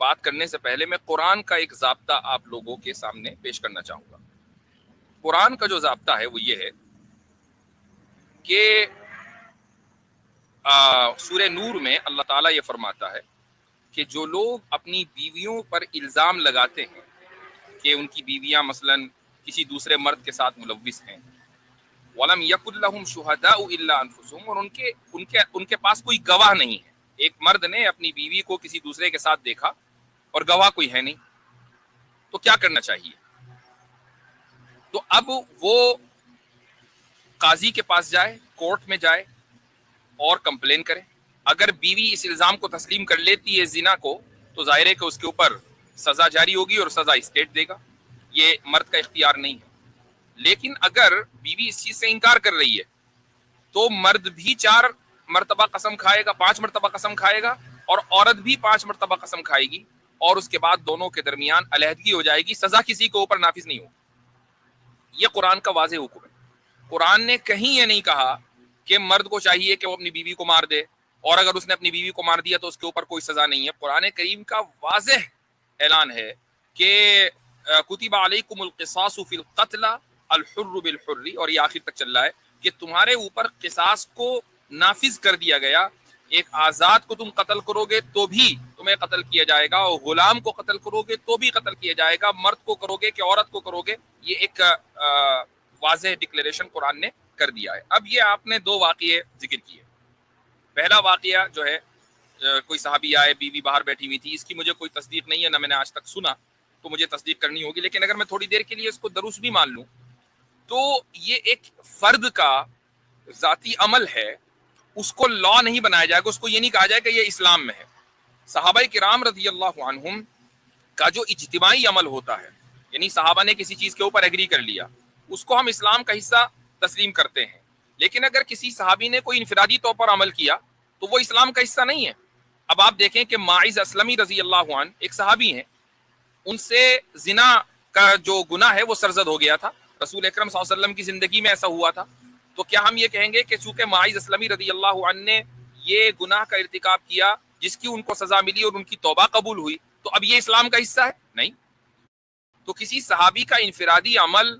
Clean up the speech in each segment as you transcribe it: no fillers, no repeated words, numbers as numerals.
بات کرنے سے پہلے میں قرآن کا ایک ضابطہ آپ لوگوں کے سامنے پیش کرنا چاہوں گا. قرآن کا جو ضابطہ ہے وہ یہ ہے کہ سورہ نور میں اللہ تعالیٰ یہ فرماتا ہے کہ جو لوگ اپنی بیویوں پر الزام لگاتے ہیں کہ ان کی بیویاں مثلاً کسی دوسرے مرد کے ساتھ ملوث ہیں، وَلَمْ يَكُنْ لَهُمْ شُهَدَاءُ إِلَّا أَنفُسُهُمْ، اور ان کے پاس کوئی گواہ نہیں ہے. ایک مرد نے اپنی بیوی کو کسی دوسرے کے ساتھ دیکھا اور گواہ کوئی ہے نہیں، تو کیا کرنا چاہیے؟ تو اب وہ قاضی کے پاس جائے، کورٹ میں جائے اور کمپلین کرے. اگر بیوی اس الزام کو تسلیم کر لیتی ہے زنا کو، تو ظاہر ہے کہ اس کے اوپر سزا جاری ہوگی اور سزا اسٹیٹ دے گا، یہ مرد کا اختیار نہیں ہے. لیکن اگر بیوی اس چیز سے انکار کر رہی ہے تو مرد بھی 4 مرتبہ قسم کھائے گا، 5 مرتبہ قسم کھائے گا، اور عورت بھی 5 مرتبہ قسم کھائے گی، اور اس کے بعد دونوں کے درمیان علیحدگی ہو جائے گی، سزا کسی کے اوپر نافذ نہیں ہوگی. یہ قرآن کا واضح حکم ہے. قرآن نے کہیں یہ نہیں کہا کہ مرد کو چاہیے کہ وہ اپنی بیوی کو مار دے، اور اگر اس نے اپنی بیوی کو مار دیا تو اس کے اوپر کوئی سزا نہیں ہے. قرآن کریم کا واضح اعلان ہے کہ کتب علیکم القصاص فی القتل الحر بالحر، اور یہ آخر تک چل رہا ہے کہ تمہارے اوپر قصاص کو نافذ کر دیا گیا. ایک آزاد کو تم قتل کرو گے تو بھی تمہیں قتل کیا جائے گا، اور غلام کو قتل کرو گے تو بھی قتل کیا جائے گا. مرد کو کرو گے کہ عورت کو کرو گے، یہ ایک واضح ڈکلیریشن قرآن نے کر دیا ہے. اب یہ آپ نے 2 واقعے ذکر کیے. پہلا واقعہ جو ہے کوئی صحابی آئے، بیوی باہر بیٹھی ہوئی تھی، اس کی مجھے کوئی تصدیق نہیں ہے، نہ میں نے آج تک سنا، تو مجھے تصدیق کرنی ہوگی. لیکن اگر میں تھوڑی دیر کے لیے اس کو دروس بھی مان لوں تو یہ ایک فرد کا ذاتی عمل ہے، اس کو لا نہیں بنایا جائے گا، اس کو یہ نہیں کہا جائے کہ یہ اسلام میں ہے. صحابہ کرام رضی اللہ عنہم کا جو اجتماعی عمل ہوتا ہے، یعنی صحابہ نے کسی چیز کے اوپر ایگری کر لیا، اس کو ہم اسلام کا حصہ تسلیم کرتے ہیں. لیکن اگر کسی صحابی نے کوئی انفرادی طور پر عمل کیا تو وہ اسلام کا حصہ نہیں ہے. اب آپ دیکھیں کہ ماعز اسلمی رضی اللہ عنہ ایک صحابی ہیں، ان سے زنا کا جو گناہ ہے وہ سرزد ہو گیا تھا. رسول اکرم صلی اللہ علیہ وسلم کی زندگی میں ایسا ہوا تھا. تو کیا ہم یہ کہیں گے کہ چونکہ ماعز اسلمی رضی اللہ عنہ نے یہ گناہ کا ارتکاب کیا جس کی ان کو سزا ملی اور ان کی توبہ قبول ہوئی، تو اب یہ اسلام کا حصہ ہے؟ نہیں. تو کسی صحابی کا انفرادی عمل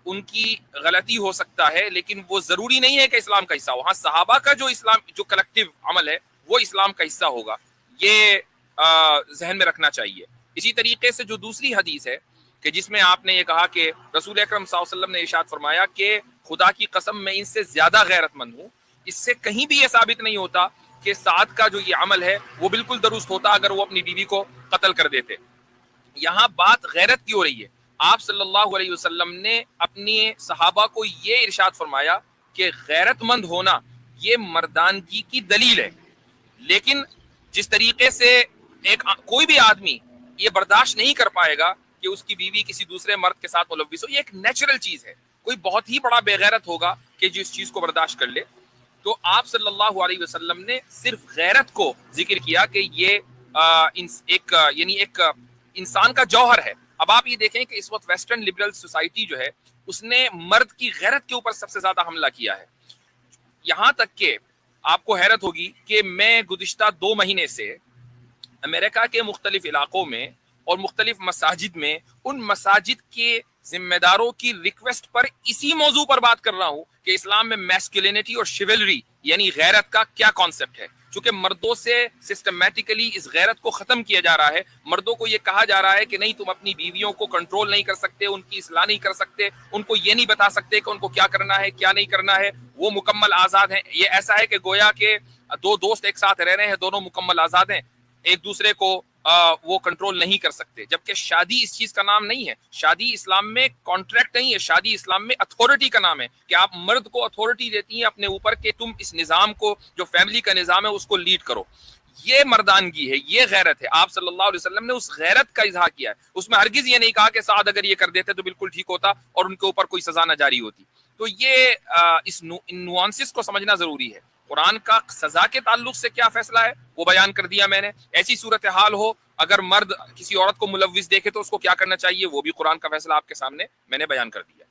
ان کی غلطی ہو سکتا ہے، لیکن وہ ضروری نہیں ہے کہ اسلام کا حصہ ہو. ہاں، صحابہ کا جو اسلام جو کلیکٹیو عمل ہے وہ اسلام کا حصہ ہوگا، یہ ذہن میں رکھنا چاہیے. اسی طریقے سے جو دوسری حدیث ہے کہ جس میں آپ نے یہ کہا کہ رسول اکرم صلی اللہ علیہ وسلم نے ارشاد فرمایا کہ خدا کی قسم میں ان سے زیادہ غیرت مند ہوں، اس سے کہیں بھی یہ ثابت نہیں ہوتا کہ سعد کا جو یہ عمل ہے وہ بالکل درست ہوتا اگر وہ اپنی بیوی کو قتل کر دیتے. یہاں بات غیرت کی ہو رہی ہے. آپ صلی اللہ علیہ وسلم نے اپنی صحابہ کو یہ ارشاد فرمایا کہ غیرت مند ہونا یہ مردانگی کی دلیل ہے. لیکن جس طریقے سے کوئی بھی آدمی یہ برداشت نہیں کر پائے گا کہ اس کی بیوی کسی دوسرے مرد کے ساتھ ملوث ہو، یہ ایک نیچرل چیز ہے. کوئی بہت ہی بڑا بے غیرت ہوگا کہ جو اس چیز کو برداشت کر لے. تو آپ صلی اللہ علیہ وسلم نے صرف غیرت کو ذکر کیا کہ یہ ایک انسان کا جوہر ہے. اب آپ یہ دیکھیں کہ اس وقت ویسٹرن لبرل سوسائٹی جو ہے اس نے مرد کی غیرت کے اوپر سب سے زیادہ حملہ کیا ہے. یہاں تک کہ آپ کو حیرت ہوگی کہ میں گزشتہ 2 مہینے سے امریکہ کے مختلف علاقوں میں اور مختلف مساجد میں ان مساجد کے ذمہ داروں کی ریکویسٹ پر اسی موضوع پر بات کر رہا ہوں کہ اسلام میں میسکولینٹی اور شیولری یعنی غیرت کا کیا کانسیپٹ ہے. چونکہ مردوں سے سسٹمیٹیکلی اس غیرت کو ختم کیا جا رہا ہے. مردوں کو یہ کہا جا رہا ہے کہ نہیں، تم اپنی بیویوں کو کنٹرول نہیں کر سکتے، ان کی اصلاح نہیں کر سکتے، ان کو یہ نہیں بتا سکتے کہ ان کو کیا کرنا ہے کیا نہیں کرنا ہے، وہ مکمل آزاد ہیں. یہ ایسا ہے کہ گویا کہ 2 دوست ایک ساتھ رہ رہے ہیں، دونوں مکمل آزاد ہیں، ایک دوسرے کو وہ کنٹرول نہیں کر سکتے. جبکہ شادی اس چیز کا نام نہیں ہے. شادی اسلام میں کانٹریکٹ نہیں ہے، شادی اسلام میں اتھارٹی کا نام ہے کہ آپ مرد کو اتھارٹی دیتی ہیں اپنے اوپر کہ تم اس نظام کو، جو فیملی کا نظام ہے، اس کو لیڈ کرو. یہ مردانگی ہے، یہ غیرت ہے. آپ صلی اللہ علیہ وسلم نے اس غیرت کا اظہار کیا ہے. اس میں ہرگز یہ نہیں کہا کہ سعد اگر یہ کر دیتے تو بالکل ٹھیک ہوتا اور ان کے اوپر کوئی سزا نہ جاری ہوتی. تو یہ ان نوانسز کو سمجھنا ضروری ہے. قرآن کا سزا کے تعلق سے کیا فیصلہ ہے وہ بیان کر دیا میں نے. ایسی صورتحال ہو اگر مرد کسی عورت کو ملوث دیکھے تو اس کو کیا کرنا چاہیے، وہ بھی قرآن کا فیصلہ آپ کے سامنے میں نے بیان کر دیا.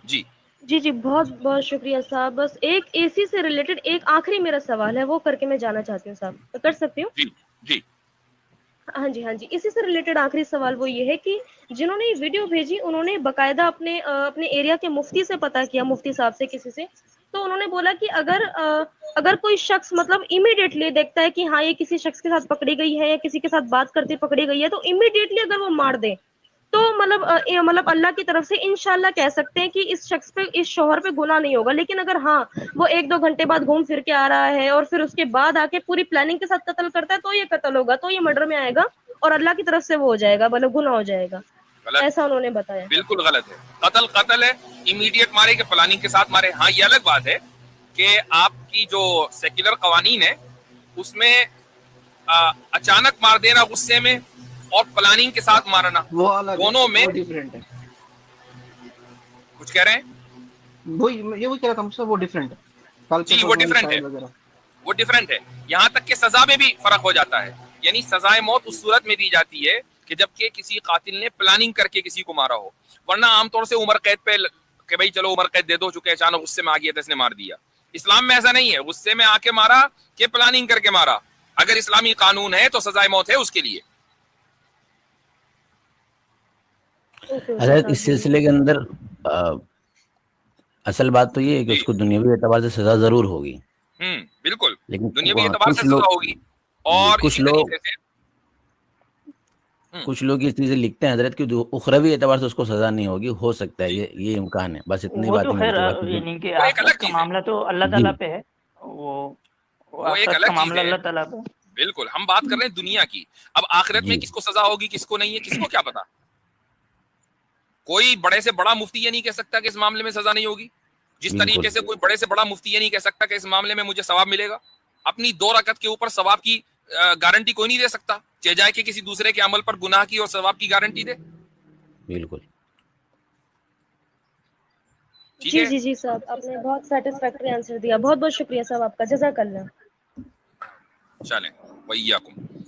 جی بہت بہت شکریہ صاحب. بس ایک اے سی سے ریلیٹڈ ایک آخری میرا سوال ہے، وہ کر کے میں جانا چاہتی ہوں صاحب. کر سکتی ہوں؟ جی ہاں جی اسی سے ریلیٹڈ آخری سوال وہ یہ ہے کہ جنہوں نے یہ ویڈیو بھیجی انہوں نے باقاعدہ اپنے ایریا کے مفتی سے پتہ کیا، مفتی صاحب سے، کسی سے، تو انہوں نے بولا کہ اگر کوئی شخص مطلب امیڈیٹلی دیکھتا ہے کہ ہاں یہ کسی شخص کے ساتھ پکڑی گئی ہے یا کسی کے ساتھ بات کرتے پکڑی گئی ہے، تو امیڈیٹلی اگر وہ مار دے تو مطلب اللہ کی طرف سے انشاءاللہ کہہ سکتے ہیں کہ اس شخص پہ، اس شوہر پہ گناہ نہیں ہوگا. لیکن اگر ہاں وہ 1-2 گھنٹے بعد گھوم پھر کے آ رہا ہے اور پھر اس کے بعد آ کے پوری پلاننگ کے ساتھ قتل کرتا ہے تو یہ قتل ہوگا، تو یہ مرڈر میں آئے گا اور اللہ کی طرف سے وہ ہو جائے گا، مطلب گناہ ہو جائے گا. غلط، ایسا انہوں نے بتایا. بالکل غلط ہے. قتل قتل ہے، امیڈیٹ مارے کہ پلاننگ کے ساتھ مارے. ہاں یہ الگ بات ہے کہ آپ کی جو سیکولر قوانین ہے اس میں اچانک مار دینا غصے میں اور پلاننگ کے ساتھ مارنا، وہ الگ دونوں میں وہ ڈیفرنٹ ہے. کچھ کہہ رہے ہیں؟ وہ کہہ رہا تھا مجھ سے، وہ ڈیفرنٹ ہے. جی وہ ڈیفرنٹ ہے، وہ ڈیفرنٹ ہے. یہاں تک کہ سزا میں بھی فرق ہو جاتا ہے. یعنی سزائے موت اس صورت میں دی جاتی ہے کہ جبکہ کسی قاتل نے پلاننگ کر کے کسی کو مارا ہو، ورنہ عام طور سے عمر قید پہ کہ بھائی چلو عمر قید دے دو، چونکہ اچانک غصے میں آ گیا تو اس نے مار دیا. اسلام میں ایسا نہیں ہے، غصے میں آ کے مارا کہ پلاننگ کر کے مارا. اگر اسلامی قانون ہے تو سزائے موت ہے اس کے لیے. حضرت اس سلسلے کے اندر اصل بات تو یہ ہے کہ اس کو دنیاوی اعتبار سے سزا ضرور ہوگی، بالکل لیکن دنیاوی اعتبار سے سزا ہوگی. اور کچھ اسی طریقے سے کچھ لوگ یہ چیزیں لکھتے ہیں حضرت کہ اخروی اعتبار سے اس کو سزا نہیں ہوگی. ہو سکتا ہے یہ امکان ہے. بس اتنی وہ بات تو ہی خیر ملتی یعنی کہ وہ ایک الگ آخرت کا چیز ہے. معاملہ تو اللہ تعالیٰ پہ ہے، وہ ایک آخرت الگ کا چیز معاملہ ہے. اللہ تعالیٰ پہ. بالکل ہم بات کر رہے ہیں دنیا کی. اب آخرت میں جی کس کو سزا ہوگی کس کو نہیں ہے کس کو کیا پتا. کوئی بڑے سے بڑا مفتی یہ نہیں کہہ سکتا کہ اس معاملے میں سزا نہیں ہوگی، جس بالکل طریقے سے کوئی بڑے سے بڑا مفتی یہ نہیں کہہ سکتا کہ اس معاملے میں مجھے ثواب ملے گا. اپنی 2 رکعت کے اوپر ثواب کی گارنٹی کوئی نہیں دے سکتا، چہ جائے کہ کسی دوسرے کے عمل پر گناہ کی اور ثواب کی گارنٹی دے. بالکل. ٹھیک ہے جی صاحب، آپ نے بہت سیٹسفیکٹری آنسر دیا. بہت بہت شکریہ صاحب آپ کا. جزاک اللہ. چلیں وَإِيَّاكُمْ.